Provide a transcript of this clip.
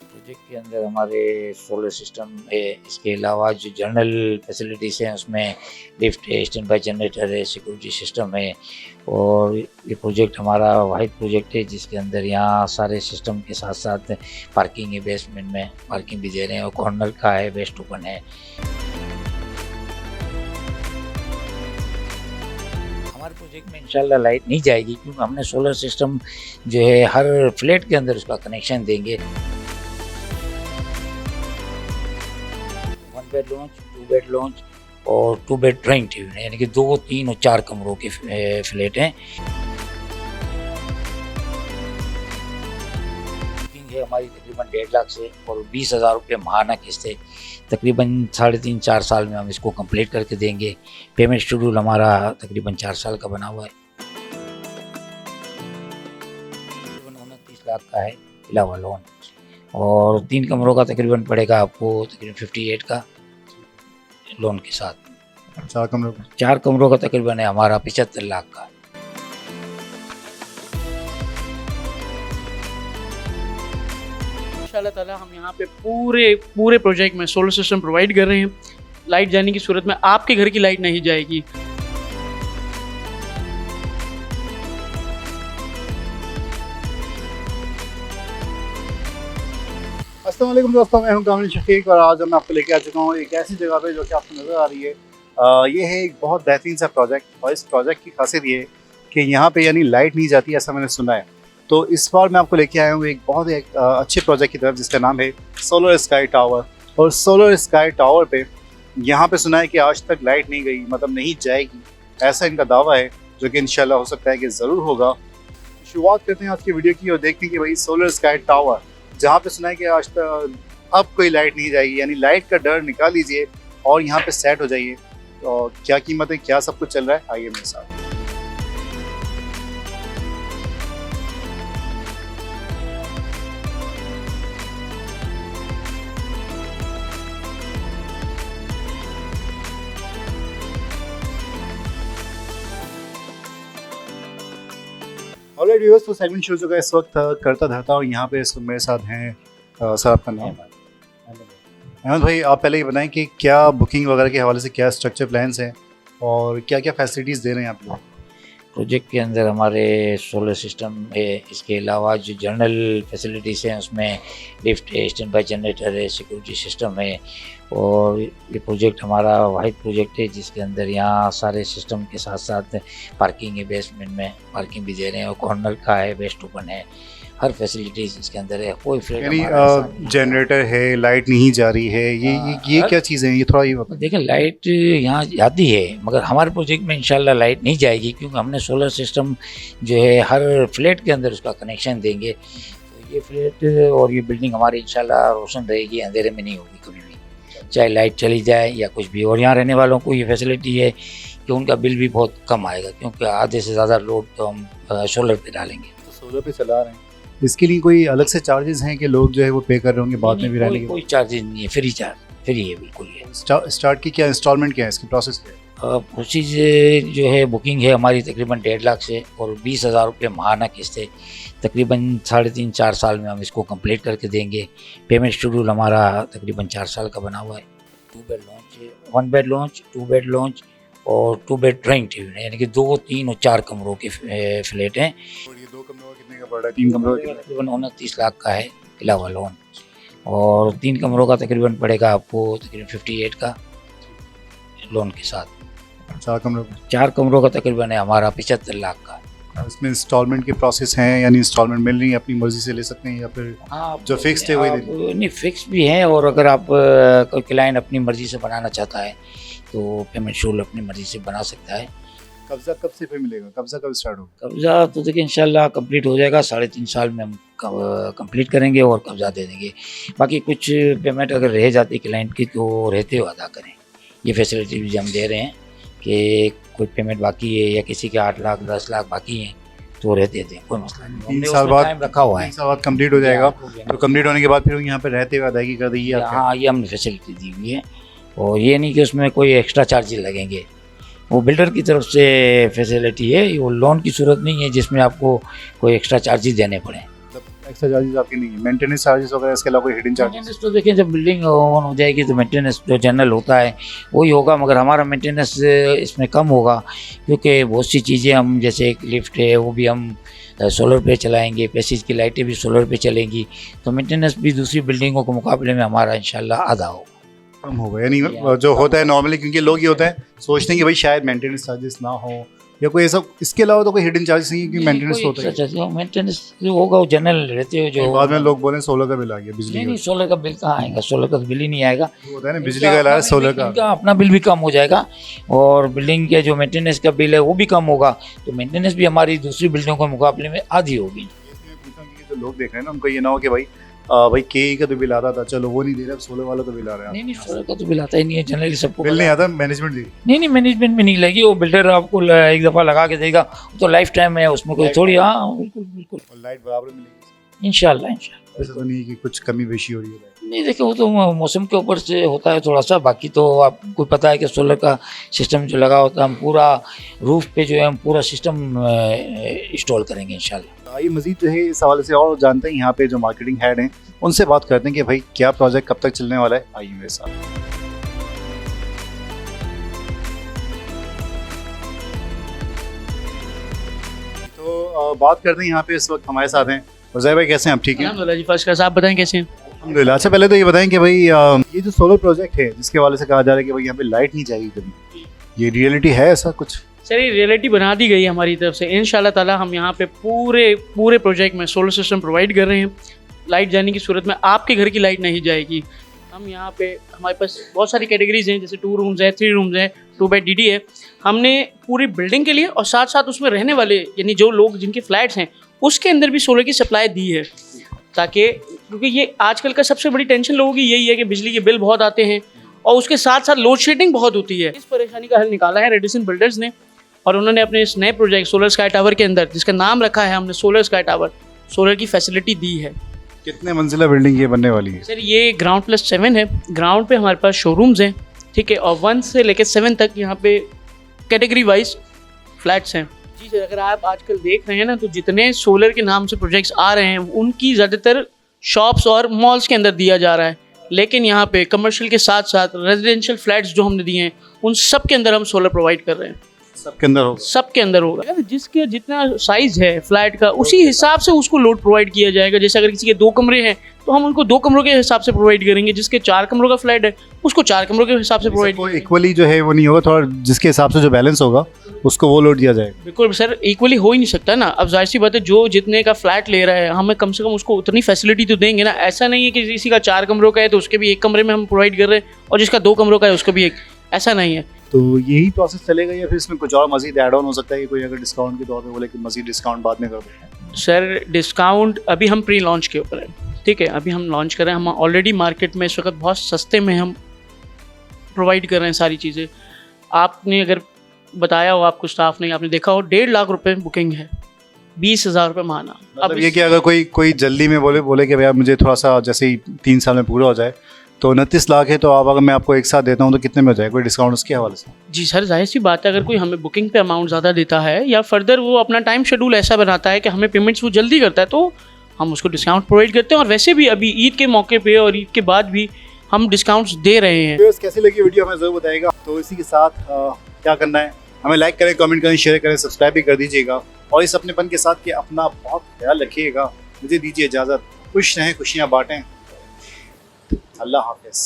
Project के अंदर हमारे सोलर सिस्टम है, इसके अलावा जो जनरल फैसिलिटीज़ हैं उसमें लिफ्ट है, स्टैंड बाय जनरेटर है, सिक्योरिटी सिस्टम है। और ये प्रोजेक्ट हमारा वाहिद प्रोजेक्ट है जिसके अंदर यहाँ सारे सिस्टम के साथ साथ पार्किंग है, बेसमेंट में पार्किंग भी दे रहे हैं और कॉर्नर का है, वेस्ट ओपन है। हमारे प्रोजेक्ट में इंशाल्लाह लाइट नहीं जाएगी क्योंकि हमने सोलर सिस्टम जो है हर फ्लैट के अंदर उसका कनेक्शन देंगे। 1 बेड लॉन्च, 2 बेड लॉन्च और 2 बेड ड्राइंग टीवी है, यानी कि 2, 3 और 4 कमरों के फ्लैट हैं। बुकिंग है हमारी तकरीबन 1.5 लाख से और 20,000 रुपये माहाना किस्त है। तकरीबन 3.5-4 साल में हम इसको कंप्लीट करके देंगे। पेमेंट शेड्यूल हमारा तकरीबन 4 साल का बना हुआ है। तकरीबन 29 लाख का है इलावा लोन और 3 कमरों का तकरीबन पड़ेगा आपको तकरीबन 58 का लोन के साथ। 4 कमरों का तकरीबन है हमारा 75 लाख का। इंशाल्लाह ताला हम यहाँ पे पूरे प्रोजेक्ट में सोलर सिस्टम प्रोवाइड कर रहे हैं। लाइट जाने की सूरत में आपके घर की लाइट नहीं जाएगी। अस्सलाम वालेकुम दोस्तों, मैं हूं कामिल शफीक और आज मैं आपको लेके आ चुका हूं एक ऐसी जगह पे जो कि आपको नज़र आ रही है। ये है एक बहुत बेहतरीन सा प्रोजेक्ट और इस प्रोजेक्ट की खासियत ये है कि यहाँ पे यानी लाइट नहीं जाती, ऐसा मैंने सुना है। तो इस बार मैं आपको लेके आया हूँ एक बहुत अच्छे प्रोजेक्ट की तरफ जिसका नाम है सोलर स्काई टावर। और सोलर स्काई टावर पे यहाँ पे सुना है कि आज तक लाइट नहीं गई, मतलब नहीं जाएगी, ऐसा इनका दावा है, जो कि इंशाल्लाह हो सकता है कि ज़रूर होगा। शुरुआत करते हैं आज की वीडियो की और देखते हैं कि भाई सोलर स्काई टावर जहाँ पे सुना है कि आज तक अब कोई लाइट नहीं जाएगी, यानी लाइट का डर निकाल लीजिए और यहाँ पे सेट हो जाइए। और क्या कीमत है, क्या सब कुछ चल रहा है, आइए मेरे साथ। ऑलराइट व्यूअर्स, तो सेगमेंट शुरू हो गया इस वक्त करता धरता और यहाँ पे मेरे साथ हैं सर, आपका नाम? अहमद भाई, आप पहले ये बताएं कि क्या बुकिंग वगैरह के हवाले से क्या स्ट्रक्चर प्लान्स हैं और क्या क्या फैसिलिटीज़ दे रहे हैं आप लोग? प्रोजेक्ट के अंदर हमारे सोलर सिस्टम है, इसके अलावा जो जनरल फैसिलिटीज़ हैं उसमें लिफ्ट है, स्टैंड बाय जनरेटर है, सिक्योरिटी सिस्टम है। और ये प्रोजेक्ट हमारा वाहिद प्रोजेक्ट है जिसके अंदर यहाँ सारे सिस्टम के साथ साथ पार्किंग है, बेसमेंट में पार्किंग भी दे रहे हैं और कॉर्नर का है, वेस्ट ओपन है, हर फैसिलिटीज़ इसके अंदर है। कोई यानी जनरेटर है, लाइट नहीं जा रही है, ये क्या चीज़ें हैं, ये थोड़ा ये बताइए। देखिए, लाइट यहाँ जाती है मगर हमारे प्रोजेक्ट में इंशाल्लाह लाइट नहीं जाएगी क्योंकि हमने सोलर सिस्टम जो है हर फ्लैट के अंदर उसका कनेक्शन देंगे। तो ये फ्लैट और ये बिल्डिंग हमारी इंशाल्लाह रोशन रहेगी, अंधेरे में नहीं होगी कभी भी, चाहे लाइट चली जाए या कुछ भी। और यहाँ रहने वालों को ये फैसिलिटी है कि उनका बिल भी बहुत कम आएगा क्योंकि आधे से ज़्यादा लोड तो हम सोलर पे डालेंगे। तो सोलर पे चला रहे हैं, इसके लिए कोई अलग से चार्जेस हैं कि लोग जो है वो पे कर रहे होंगे बाद में भी रहने के? कोई चार्जेस नहीं है, फ्री है बिल्कुल। ये स्टार्ट की क्या इंस्टॉलमेंट क्या है, इसकी प्रोसेस क्या है? खुशी से जो है बुकिंग है हमारी तकरीबन 1.5 लाख से और 20,000 रुपये माहाना किस्त है। तकरीबन 3.5-4 साल में हम इसको कंप्लीट करके देंगे। पेमेंट शेड्यूल हमारा तकरीबन 4 साल का बना हुआ है। 2 बेड लॉन्च है, 1 बेड लॉन्च, 2 बेड लॉन्च और 2 बेड ड्राइंग टीवी है, यानी कि 2, 3 और 4 कमरों के फ्लैट हैं। और ये 2 कमरों का कितने का पड़ रहा है? 3 कमरों का तकरीबन 29 लाख का है इलावा लोन और 3 कमरों का तकरीबन पड़ेगा आपको तकरीबन 58 का लोन के साथ। 4 कमरों का तकरीबन है हमारा 75 लाख का। इसमें इंस्टॉलमेंट के प्रोसेस हैं, यानी इंस्टॉलमेंट मिल रही है, अपनी मर्जी से ले सकते हैं या फिर जो फिक्स्ड है वही नहीं, फिक्स भी है। और अगर आप कोई क्लाइंट अपनी मर्जी से बनाना चाहता है तो पेमेंट शेड्यूल अपनी मर्जी से बना सकता है। कब्जा कब से फिर मिलेगा, कब्जा कब स्टार्ट होगा? कब्जा तो देखिए इंशाल्लाह कंप्लीट हो जाएगा, 3.5 साल में हम कंप्लीट करेंगे और कब्जा दे देंगे। बाकी कुछ पेमेंट अगर रह जाती है क्लाइंट की तो रहते हुए अदा करें। ये फैसिलिटी भी हम दे रहे हैं कि कोई पेमेंट बाकी है या किसी के 8 लाख 10 लाख बाकी हैं तो रहते थे, कोई मसला नहीं। 3 साल बाद टाइम रखा हुआ है, 3 साल बाद कंप्लीट हो जाएगा। तो कंप्लीट होने के बाद फिर यहाँ पे रहते हुए अदायगी कर दी है? हाँ, ये हमने फैसिलिटी दी हुई है और ये नहीं कि उसमें कोई एक्स्ट्रा चार्जेस लगेंगे, वो बिल्डर की तरफ से फैसिलिटी है। वो लोन की सूरत नहीं है जिसमें आपको कोई एक्स्ट्रा चार्जेस देने पड़े। एक्स्ट्रा चार्जेस आपके नहीं है, मेंटेनेंस चार्जेस वगैरह इसके अलावा कोई हिडन चार्जेस? मेंटेनेंस तो देखिए जब बिल्डिंग ऑन हो जाएगी तो मेंटेनेंस जो जनरल होता है वही होगा, मगर हमारा मेंटेनेंस इसमें कम होगा क्योंकि बहुत सी चीज़ें हम जैसे एक लिफ्ट है वो भी हम सोलर पे चलाएंगे, पैसेज की लाइटें भी सोलर पे चलेंगी, तो मेंटेनेंस भी दूसरी बिल्डिंगों के मुकाबले में हमारा इंशाल्लाह आधा होगा। कम होगा यानी जो होता है नॉर्मली, क्योंकि लोग ये होता है सोचते हैं कि भाई शायद मेंटेनेंस चार्जेस ना हो या कोई ऐसा, इसके अलावा तो कोई हिडन चार्जेस नहीं है क्योंकि मेंटेनेंस होता है। मेंटेनेंस जो होगा वो जनरल रहते हो जो बाद में लोग बोले सोलर का बिल आ गया, बिजली नहीं सोलर का बिल कहाँ आएगा, सोलर का तो बिल ही नहीं आएगा। का होता है ना, बिजली का अलावा सोलर का इनका अपना बिल भी कम हो जाएगा और बिल्डिंग के जो मेंटेनेंस का बिल है वो भी कम होगा, तो मेंटेनेंस भी हमारी दूसरी बिल्डिंगों के मुकाबले में आधी होगी। जो लोग देख रहे हैं ना उनको ये ना हो कि भाई के का तो बिल आता था, चलो वो नहीं दे रहा, सोलर वाला तो बिल आ रहा है। नहीं सोलर का तो बिल आता ही नहीं है, जनरली सबको बिल नहीं आता, मैनेजमेंट दी। नहीं मैनेजमेंट में नहीं लगी, वो बिल्डर आपको एक दफ़ा लगा के देगा, तो लाइफ टाइम है उसमें कोई थोड़ी। हाँ बिल्कुल और लाइट बराबर मिलेगी इंशाल्लाह। ऐसा तो नहीं कि कुछ कमी बेशी हो रही है? नहीं देखिए वो तो मौसम के ऊपर से होता है थोड़ा सा, बाकी तो आपको पता है कि सोलर का सिस्टम जो लगा होता है हम पूरा रूफ पे जो है हम पूरा सिस्टम इंस्टॉल करेंगे इंशाल्लाह। आइए मज़ीद जो है इस हवाले से और जानते हैं, यहाँ पे जो मार्केटिंग हेड हैं उनसे बात करते हैं कि भाई क्या प्रोजेक्ट कब तक चलने वाला है। आइए मेरे साथ। तो बात करते हैं यहाँ पे इस वक्त हमारे साथ हैं उज़ैर भाई, कैसे हैं आप? ठीक हैं अल्हम्दुलिल्लाह जी, फर्स्ट क्लास। आप बताएं कैसे हैं? अल्हम्दुलिल्लाह। अच्छा पहले तो ये बताएं कि भाई ये जो सोलर प्रोजेक्ट है जिसके हवाले से कहा जा रहा है कि भाई यहाँ पे लाइट नहीं जाएगी कभी, ये रियलिटी है ऐसा कुछ? सर ये रियलिटी बना दी गई है हमारी तरफ से, इंशाल्लाह ताला हम यहाँ पे पूरे प्रोजेक्ट में सोलर सिस्टम प्रोवाइड कर रहे हैं। लाइट जाने की सूरत में आपके घर की लाइट नहीं जाएगी। हम यहाँ पे हमारे पास बहुत सारी कैटेगरीज हैं, जैसे 2 रूम्स है, 3 रूम्स है, 2 बेड DD है। हमने पूरी बिल्डिंग के लिए और साथ साथ उसमें रहने वाले यानी जो लोग जिनके फ्लैट्स हैं उसके अंदर भी सोलर की सप्लाई दी है, ताकि क्योंकि ये आजकल का सबसे बड़ी टेंशन लोगों की यही है कि बिजली के बिल बहुत आते हैं और उसके साथ साथ लोड शेडिंग बहुत होती है। इस परेशानी का हल निकाला है रेडिसन बिल्डर्स ने और उन्होंने अपने इस नए प्रोजेक्ट सोलर स्काई टावर के अंदर, जिसका नाम रखा है हमने सोलर स्काई टावर, सोलर की फैसिलिटी दी है। कितने मंजिला बिल्डिंग ये बनने वाली है? सर ये ग्राउंड +7 है। ग्राउंड पे हमारे पास शोरूम्स हैं, ठीक है, और 1 से लेकर 7 तक यहाँ पे कैटेगरी वाइज फ्लैट्स हैं। जी सर, अगर आप आजकल देख रहे हैं ना तो जितने सोलर के नाम से प्रोजेक्ट्स आ रहे हैं उनकी ज़्यादातर शॉप्स और मॉल्स के अंदर दिया जा रहा है, लेकिन यहाँ पे कमर्शियल के साथ साथ रेजिडेंशियल फ्लैट्स जो हमने दिए हैं उन सब के अंदर हम सोलर प्रोवाइड कर रहे हैं। सबके अंदर होगा? सबके अंदर होगा। जिसके जितना साइज है फ्लैट का उसी हिसाब से उसको लोड प्रोवाइड किया जाएगा। जैसे अगर किसी के 2 कमरे हैं तो हम उनको 2 कमरों के हिसाब से प्रोवाइड करेंगे, जिसके 4 कमरों का फ्लैट है उसको 4 कमरों के हिसाब से प्रोवाइड। इक्वली जो है वो नहीं होगा, थोड़ा जिसके हिसाब से जो बैलेंस होगा उसको वो लोड दिया जाएगा? बिल्कुल सर, इक्वली हो ही नहीं सकता ना। अब जाहिर सी बात है जो जितने का फ्लैट ले रहा है हमें कम से कम उसको उतनी फैसिलिटी तो देंगे ना। ऐसा नहीं है कि किसी का 4 कमरों का है तो उसके भी 1 कमरे में हम प्रोवाइड कर रहे हैं और जिसका 2 कमरों का है उसका भी 1, ऐसा नहीं है। तो यही प्रोसेस चलेगा या फिर इसमें कुछ और मजीद ऐड ऑन हो सकता है कि कोई अगर डिस्काउंट के तौर पे बोले कि मजीद डिस्काउंट बाद में कर दो? सर डिस्काउंट अभी हम प्री लॉन्च के ऊपर है, ठीक है, अभी हम लॉन्च कर रहे हैं। हम ऑलरेडी मार्केट में इस वक्त बहुत सस्ते में हम प्रोवाइड कर रहे हैं सारी चीज़ें। आपने अगर बताया हो, आपको स्टाफ ने, आपने देखा हो, 1.5 लाख रुपए बुकिंग है, 20,000 रुपये माना। मतलब ये कि अगर कोई जल्दी में बोले कि भैया मुझे थोड़ा सा जैसे ही 3 साल में पूरा हो जाए तो 29 लाख है, तो आप अगर मैं आपको एक साथ देता हूँ तो कितने में हो जाए? कोई डिस्काउंट उसके हवाले से? जी सर, जाहिर सी बात है, अगर कोई हमें बुकिंग पे अमाउंट ज़्यादा देता है या फर्दर वो अपना टाइम शेड्यूल ऐसा बनाता है कि हमें पेमेंट्स वो जल्दी करता है तो हम उसको डिस्काउंट प्रोवाइड करते हैं। और वैसे भी अभी ईद के मौके पे और ईद के बाद भी हम डिस्काउंट्स दे रहे हैं। कैसी लगी वीडियो हमें ज़रूर बताइएगा। तो इसी के साथ क्या करना है, हमें लाइक करें, कमेंट करें, शेयर करें, सब्सक्राइब भी कर दीजिएगा और इस अपनेपन के साथ कि अपना बहुत ख्याल रखिएगा। मुझे दीजिए इजाज़त। खुश रहें, खुशियाँ बाँटें। अल्लाह हाफ़िज़।